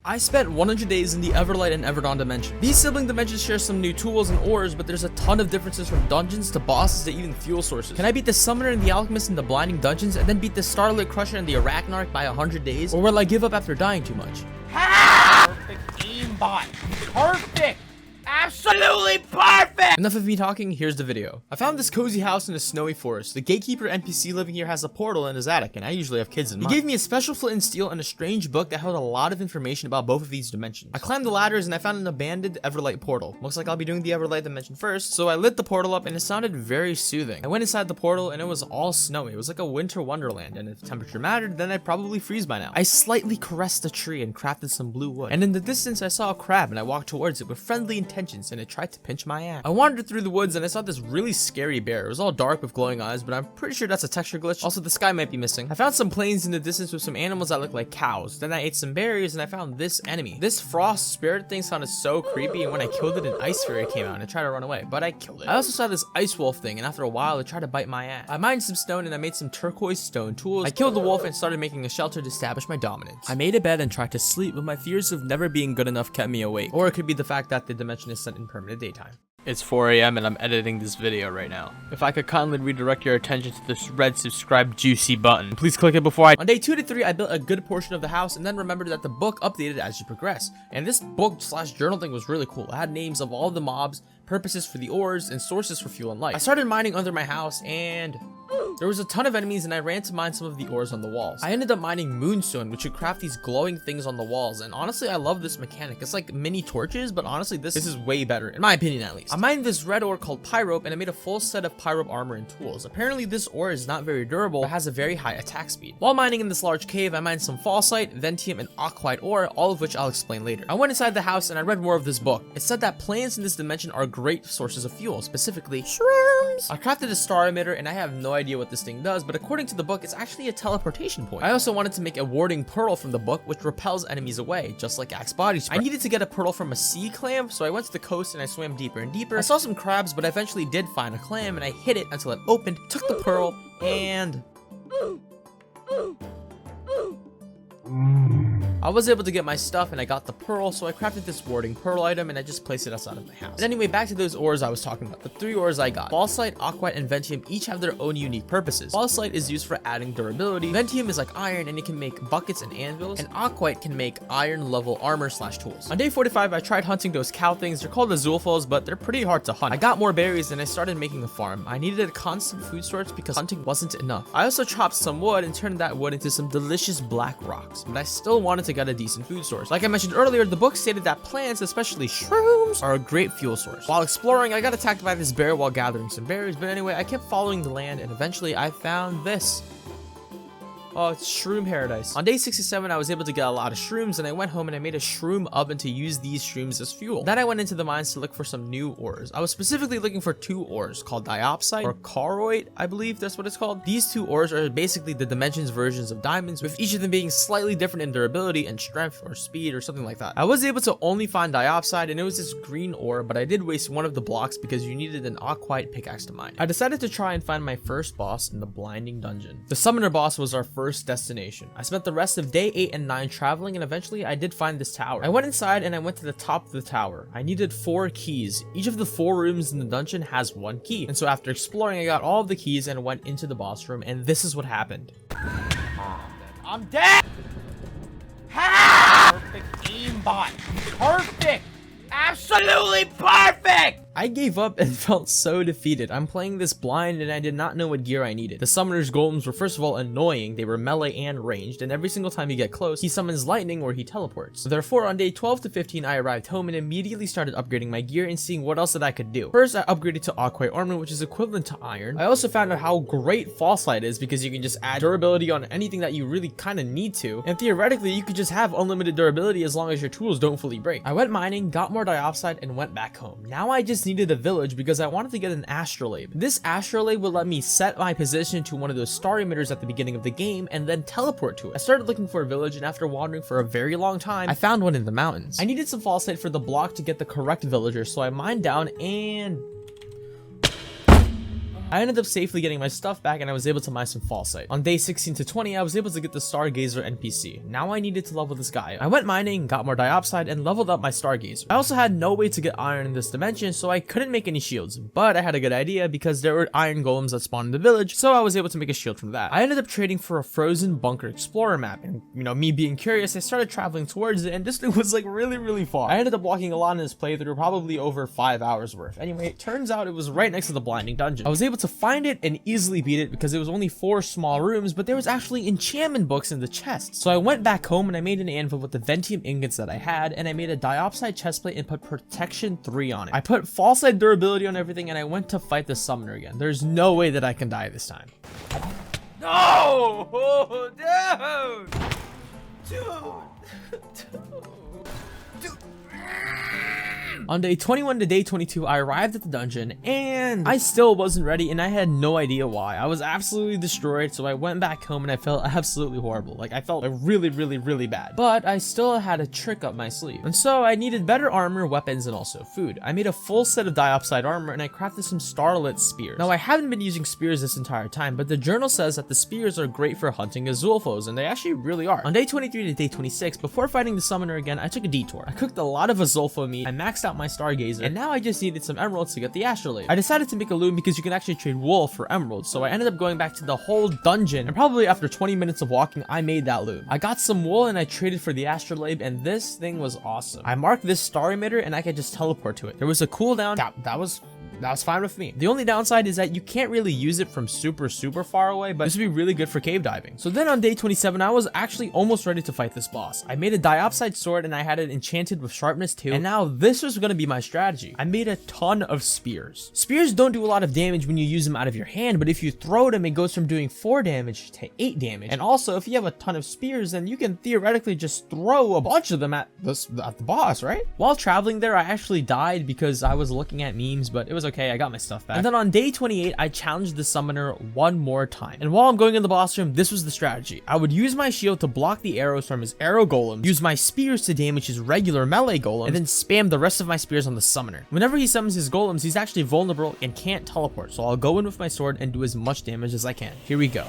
I spent 100 days in the Everlight and Everdawn Dimensions. These sibling dimensions share some new tools and ores, but there's a ton of differences from dungeons to bosses to even fuel sources. Can I beat the Summoner and the Alchemist in the blinding dungeons and then beat the Starlit Crusher and the Arachnarch by 100 days? Or will I give up after dying too much? Perfect aimbot. Perfect. Absolutely perfect! Enough of me talking, here's the video. I found this cozy house in a snowy forest. The gatekeeper NPC living here has a portal in his attic, and I usually have kids in mine. He gave me a special flint and steel and a strange book that held a lot of information about both of these dimensions. I climbed the ladders and I found an abandoned Everlight portal. Looks like I'll be doing the Everlight dimension first, so I lit the portal up and it sounded very soothing. I went inside the portal and it was all snowy. It was like a winter wonderland, and if temperature mattered, then I'd probably freeze by now. I slightly caressed a tree and crafted some blue wood, and in the distance I saw a crab and I walked towards it with friendly intentions, and it tried to pinch my ass. I wandered through the woods and I saw this really scary bear. It was all dark with glowing eyes, but I'm pretty sure that's a texture glitch. Also, the sky might be missing. I found some plains in the distance with some animals that look like cows. Then I ate some berries and I found this enemy. This frost spirit thing sounded so creepy, and when I killed it, an ice fairy came out and it tried to run away, but I killed it. I also saw this ice wolf thing, and after a while it tried to bite my ass. I mined some stone and I made some turquoise stone tools. I killed the wolf and started making a shelter to establish my dominance. I made a bed and tried to sleep, but my fears of never being good enough kept me awake. Or it could be the fact that the dimension is set in permanent daytime. It's 4 AM and I'm editing this video right now. If I could kindly redirect your attention to this red subscribe juicy button, please click it before On day 2 to 3, I built a good portion of the house and then remembered that the book updated as you progress. And this book / journal thing was really cool. It had names of all the mobs, purposes for the ores, and sources for fuel and light. I started mining under my house and there was a ton of enemies, and I ran to mine some of the ores on the walls. I ended up mining moonstone, which would craft these glowing things on the walls, and honestly I love this mechanic. It's like mini torches, but honestly this is way better, in my opinion at least. I mined this red ore called pyrope, and I made a full set of pyrope armor and tools. Apparently this ore is not very durable, but has a very high attack speed. While mining in this large cave, I mined some fallsite, ventium, and aquite ore, all of which I'll explain later. I went inside the house and I read more of this book. It said that plants in this dimension are great sources of fuel, specifically shrooms. I crafted a star emitter, and I have no idea what this thing does, but according to the book, it's actually a teleportation point. I also wanted to make a warding pearl from the book, which repels enemies away, just like Axe body spray. I needed to get a pearl from a sea clam, so I went to the coast and I swam deeper and deeper. I saw some crabs, but I eventually did find a clam, and I hit it until it opened, took the pearl, and I was able to get my stuff and I got the pearl, so I crafted this warding pearl item and I just placed it outside of my house. But anyway, back to those ores I was talking about. The 3 ores I got. Fallsite, aquite, and ventium each have their own unique purposes. Fallsite is used for adding durability. Ventium is like iron and it can make buckets and anvils. And aquite can make iron level armor / tools. On day 45, I tried hunting those cow things. They're called the Zulfos, but they're pretty hard to hunt. I got more berries and I started making a farm. I needed a constant food source because hunting wasn't enough. I also chopped some wood and turned that wood into some delicious black rocks, but I still wanted to get a decent food source. Like I mentioned earlier, the book stated that plants, especially shrooms, are a great fuel source. While exploring, I got attacked by this bear while gathering some berries, but anyway, I kept following the land and eventually I found this. Oh, it's shroom paradise. On day 67, I was able to get a lot of shrooms, and I went home and I made a shroom oven to use these shrooms as fuel. Then I went into the mines to look for some new ores. I was specifically looking for 2 ores called diopsite or charoite, I believe that's what it's called. These 2 ores are basically the dimensions versions of diamonds, with each of them being slightly different in durability and strength or speed or something like that. I was able to only find diopsite, and it was this green ore, but I did waste one of the blocks because you needed an aquite pickaxe to mine. I decided to try and find my first boss in the blinding dungeon. The summoner boss was our first destination. I spent the rest of day 8 and 9 traveling, and eventually I did find this tower. I went inside and I went to the top of the tower. I needed 4 keys. Each of the 4 rooms in the dungeon has 1 key. And so after exploring, I got all of the keys and went into the boss room, and this is what happened. I'm dead! Ha! Perfect aimbot. Perfect! Absolutely perfect! I gave up and felt so defeated. I'm playing this blind and I did not know what gear I needed. The summoner's golems were first of all annoying. They were melee and ranged, and every single time you get close, he summons lightning or he teleports. So therefore, on day 12 to 15, I arrived home and immediately started upgrading my gear and seeing what else that I could do. First, I upgraded to aquite armor, which is equivalent to iron. I also found out how great fallsite is because you can just add durability on anything that you really kind of need to. And theoretically, you could just have unlimited durability as long as your tools don't fully break. I went mining, got more diopside, and went back home. Now I just needed a village because I wanted to get an astrolabe. This astrolabe would let me set my position to one of those star emitters at the beginning of the game and then teleport to it. I started looking for a village, and after wandering for a very long time, I found one in the mountains. I needed some fallsite for the block to get the correct villager, so I mined down and I ended up safely getting my stuff back and I was able to mine some fallsite. On day 16 to 20, I was able to get the Stargazer NPC. Now I needed to level this guy. I went mining, got more diopside, and leveled up my Stargazer. I also had no way to get iron in this dimension, so I couldn't make any shields, but I had a good idea because there were iron golems that spawned in the village, so I was able to make a shield from that. I ended up trading for a frozen bunker explorer map, and me being curious, I started traveling towards it, and this thing was like really far. I ended up walking a lot in this playthrough, probably over 5 hours worth. Anyway, it turns out it was right next to the blinding dungeon. I was able to find it and easily beat it because it was only 4 small rooms, but there was actually enchantment books in the chest. So I went back home and I made an anvil with the Ventium ingots that I had, and I made a diopside chestplate and put protection 3 on it. I put fallsite durability on everything, and I went to fight the summoner again. There's no way that I can die this time. No! Oh, dude! On day 21 to day 22, I arrived at the dungeon, and I still wasn't ready, and I had no idea why. I was absolutely destroyed, so I went back home, and I felt absolutely horrible. Like, I felt like really bad. But I still had a trick up my sleeve, and so I needed better armor, weapons, and also food. I made a full set of diopside armor, and I crafted some Starlit spears. Now, I haven't been using spears this entire time, but the journal says that the spears are great for hunting Azulfos, and they actually really are. On day 23 to day 26, before fighting the summoner again, I took a detour. I cooked a lot of Azulfo meat, I maxed out my Stargazer, and now I just needed some emeralds to get the astrolabe. I decided to make a loom because you can actually trade wool for emeralds, so I ended up going back to the whole dungeon, and probably after 20 minutes of walking, I made that loom. I got some wool and I traded for the astrolabe, and this thing was awesome. I marked this star emitter and I could just teleport to it. There was a cooldown. That was fine with me. The only downside is that you can't really use it from super far away, but this would be really good for cave diving. So then on day 27, I was actually almost ready to fight this boss. I made a diopside sword and I had it enchanted with sharpness 2, and now this was going to be my strategy. I made a ton of spears. Spears don't do a lot of damage when you use them out of your hand, but if you throw them, it goes from doing 4 damage to 8 damage. And also, if you have a ton of spears, then you can theoretically just throw a bunch of them at the boss, right? While traveling there, I actually died because I was looking at memes, but it was okay, I got my stuff back. And then on day 28, I challenged the summoner one more time. And while I'm going in the boss room, this was the strategy. I would use my shield to block the arrows from his arrow golem, use my spears to damage his regular melee golem, and then spam the rest of my spears on the summoner. Whenever he summons his golems, he's actually vulnerable and can't teleport, so I'll go in with my sword and do as much damage as I can. Here we go.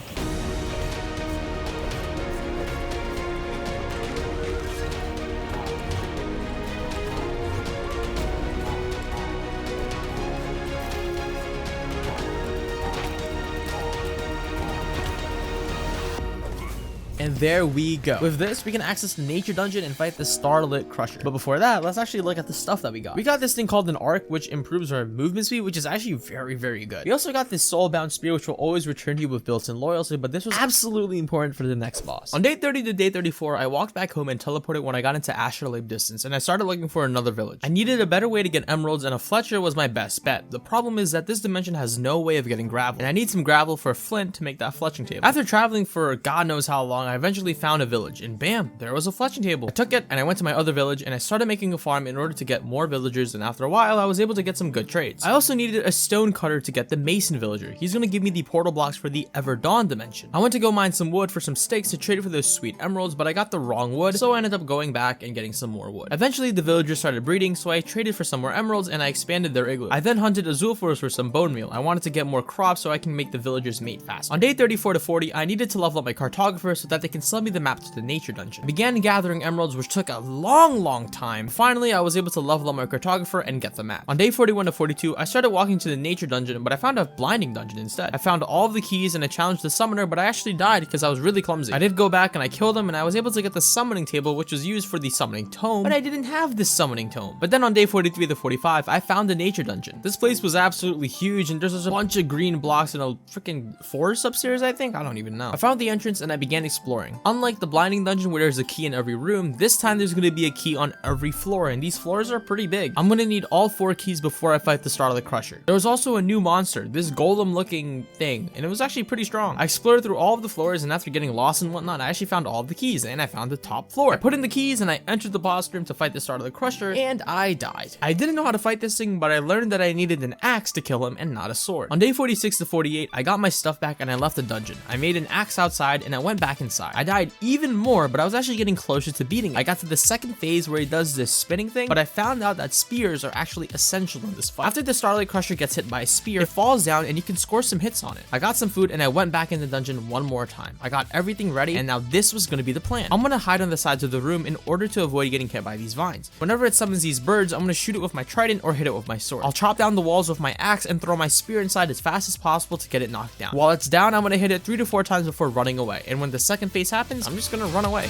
And there we go. With this, we can access the nature dungeon and fight the Starlit Crusher. But before that, let's actually look at the stuff that we got. We got this thing called an arc, which improves our movement speed, which is actually very good. We also got this soulbound spear, which will always return to you with built-in loyalty, but this was absolutely important for the next boss. On day 30 to day 34, I walked back home and teleported when I got into astrolabe distance, and I started looking for another village. I needed a better way to get emeralds, and a Fletcher was my best bet. The problem is that this dimension has no way of getting gravel, and I need some gravel for flint to make that fletching table. After traveling for God knows how long, I eventually found a village, and bam, there was a fletching table. I took it and I went to my other village and I started making a farm in order to get more villagers, and after a while I was able to get some good trades. I also needed a stone cutter to get the mason villager. He's going to give me the portal blocks for the Everdawn Dimension. I went to go mine some wood for some sticks to trade for those sweet emeralds, but I got the wrong wood, so I ended up going back and getting some more wood. Eventually the villagers started breeding, so I traded for some more emeralds and I expanded their igloo. I then hunted Azulfos for some bone meal. I wanted to get more crops so I can make the villagers mate fast. On day 34 to 40, I needed to level up my cartographer so that they can sell me the map to the nature dungeon. I began gathering emeralds, which took a long time. Finally, I was able to level up my cartographer and get the map. On day 41 to 42, I started walking to the nature dungeon, but I found a blinding dungeon instead. I found all of the keys and I challenged the summoner, but I actually died because I was really clumsy. I did go back and I killed him, and I was able to get the summoning table, which was used for the summoning tome, but I didn't have this summoning tome. But then on day 43 to 45, I found the nature dungeon. This place was absolutely huge, and there's just a bunch of green blocks and a freaking forest upstairs, I think? I don't even know. I found the entrance and I began exploring. Unlike the blinding dungeon where there's a key in every room, this time there's going to be a key on every floor, and these floors are pretty big. I'm going to need all 4 keys before I fight the Starlit Crusher. There was also a new monster, this golem looking thing, and it was actually pretty strong. I explored through all of the floors, and after getting lost and whatnot, I actually found all of the keys, and I found the top floor. I put in the keys and I entered the boss room to fight the Starlit Crusher, and I died. I didn't know how to fight this thing, but I learned that I needed an axe to kill him and not a sword. On day 46 to 48, I got my stuff back and I left the dungeon. I made an axe outside and I went back inside. inside. I died even more, but I was actually getting closer to beating it. I got to the second phase where he does this spinning thing, but I found out that spears are actually essential in this fight. After the Starlit Crusher gets hit by a spear, it falls down and you can score some hits on it. I got some food and I went back in the dungeon one more time. I got everything ready, and now this was going to be the plan. I'm going to hide on the sides of the room in order to avoid getting hit by these vines. Whenever it summons these birds, I'm going to shoot it with my trident or hit it with my sword. I'll chop down the walls with my axe and throw my spear inside as fast as possible to get it knocked down. While it's down, I'm going to hit it 3 to 4 times before running away. And when the second phase happens, I'm just going to run away.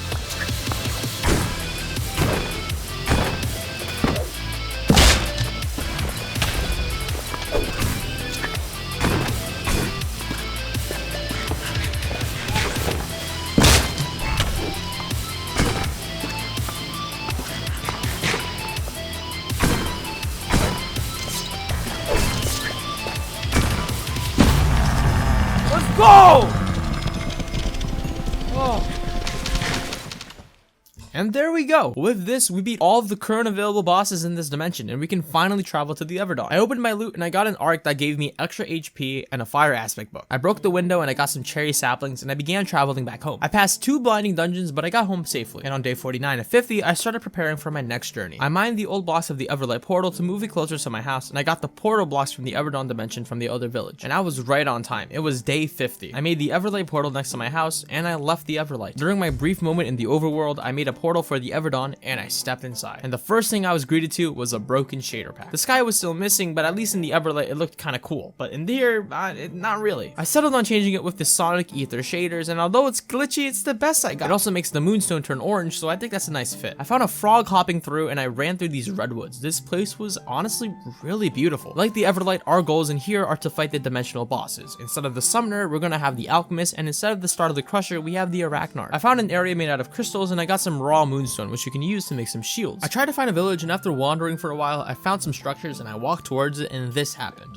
Go! Oh. And there we go. With this, we beat all of the current available bosses in this dimension, and we can finally travel to the Everdawn. I opened my loot and I got an arc that gave me extra HP and a fire aspect book. I broke the window and I got some cherry saplings, and I began traveling back home. I passed 2 blinding dungeons, but I got home safely. And on day 49 and 50, I started preparing for my next journey. I mined the old blocks of the Everlight portal to move it closer to my house, and I got the portal blocks from the Everdawn dimension from the other village. And I was right on time. It was day 50. I made the Everlight portal next to my house, and I left the Everlight. During my brief moment in the overworld, I made a portal for the Everdawn, and I stepped inside. And the first thing I was greeted to was a broken shader pack. The sky was still missing, but at least in the Everlight it looked kind of cool. But in here, not really. I settled on changing it with the Sonic Ether shaders, and although it's glitchy, it's the best I got. It also makes the moonstone turn orange, so I think that's a nice fit. I found a frog hopping through, and I ran through these redwoods. This place was honestly really beautiful. Like the Everlight, our goals in here are to fight the dimensional bosses. Instead of the Summoner, we're gonna have the Alchemist, and instead of the Starlit Crusher, we have the Arachnarch. I found an area made out of crystals, and I got some raw moonstone, which you can use to make some shields. I tried to find a village, and after wandering for a while, I found some structures, and I walked towards it, and this happened.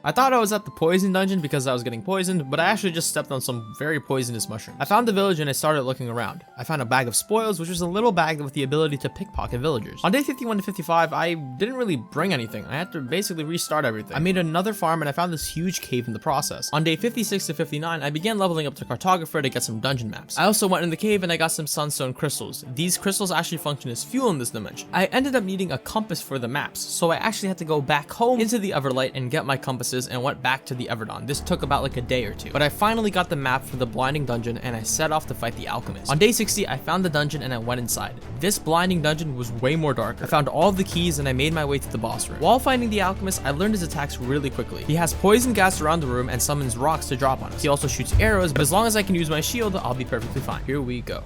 I thought I was at the poison dungeon because I was getting poisoned, but I actually just stepped on some very poisonous mushrooms. I found the village and I started looking around. I found a bag of spoils, which was a little bag with the ability to pickpocket villagers. On day 51 to 55, I didn't really bring anything. I had to basically restart everything. I made another farm and I found this huge cave in the process. On day 56 to 59, I began leveling up to cartographer to get some dungeon maps. I also went in the cave and I got some sunstone crystals. These crystals actually function as fuel in this dimension. I ended up needing a compass for the maps, so I actually had to go back home into the Everlight and get my compasses and went back to the Everdawn. This took about like a day or two, but I finally got the map for the blinding dungeon and I set off to fight the Alchemist. On day 60, I found the dungeon and I went inside. This blinding dungeon was way more darker. I found all of the keys and I made my way to the boss room. While fighting the Alchemist, I learned his attacks really quickly. He has poison gas around the room and summons rocks to drop on us. He also shoots arrows, but as long as I can use my shield, I'll be perfectly fine. Here we go.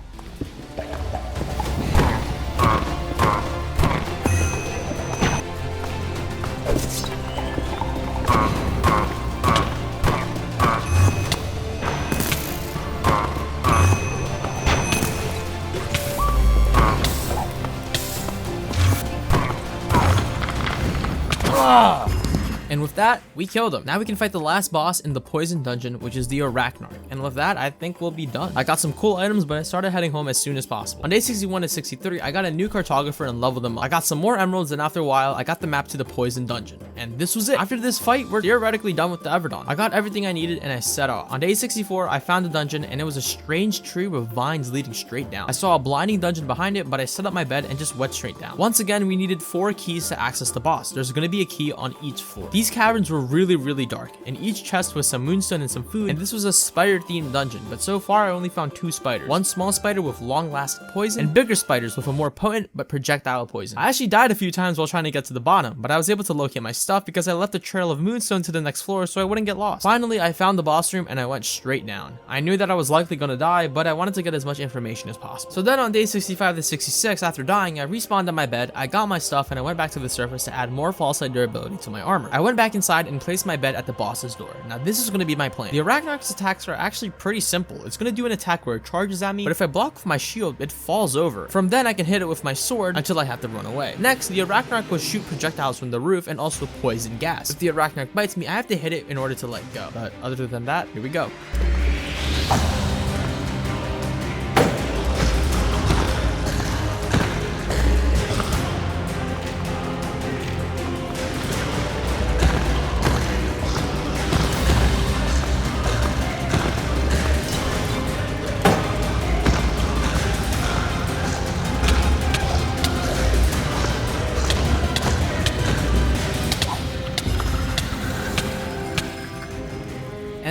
And with that, we killed him. Now we can fight the last boss in the poison dungeon, which is the Arachnarch. And with that, I think we'll be done. I got some cool items, but I started heading home as soon as possible. On day 61 to 63, I got a new cartographer and leveled them up. I got some more emeralds, and after a while, I got the map to the poison dungeon. And this was it. After this fight, we're theoretically done with the Everdawn. I got everything I needed, and I set out. On day 64, I found a dungeon, and it was a strange tree with vines leading straight down. I saw a blinding dungeon behind it, but I set up my bed and just went straight down. Once again, we needed 4 keys to access the boss. There's gonna be a key on each floor. These caverns were really dark, and each chest was some moonstone and some food, and this was a spider-themed dungeon, but so far I only found 2 spiders. One small spider with long-lasting poison, and bigger spiders with a more potent but projectile poison. I actually died a few times while trying to get to the bottom, but I was able to locate my stuff because I left a trail of moonstone to the next floor so I wouldn't get lost. Finally, I found the boss room and I went straight down. I knew that I was likely gonna die, but I wanted to get as much information as possible. So then on day 65 to 66, after dying, I respawned on my bed, I got my stuff, and I went back to the surface to add more false light durability to my armor. I went back inside and placed my bed at the boss's door. Now this is going to be my plan. The Arachnarch's attacks are actually pretty simple. It's going to do an attack where it charges at me, but if I block with my shield, it falls over. From then I can hit it with my sword until I have to run away. Next, the Arachnarch will shoot projectiles from the roof and also poison gas. If the Arachnarch bites me, I have to hit it in order to let go. But other than that, here we go.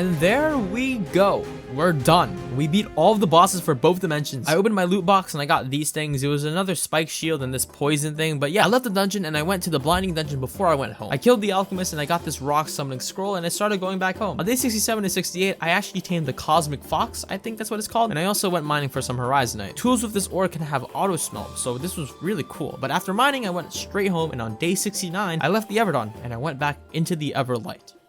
And there we go. We're done. We beat all of the bosses for both dimensions. I opened my loot box and I got these things. It was another spike shield and this poison thing. But yeah, I left the dungeon and I went to the blinding dungeon before I went home. I killed the alchemist and I got this rock summoning scroll and I started going back home. On day 67 and 68, I actually tamed the cosmic fox. I think that's what it's called. And I also went mining for some horizonite. Tools with this ore can have auto smelt, so this was really cool. But after mining, I went straight home, and on day 69, I left the Everdawn and I went back into the Everlight.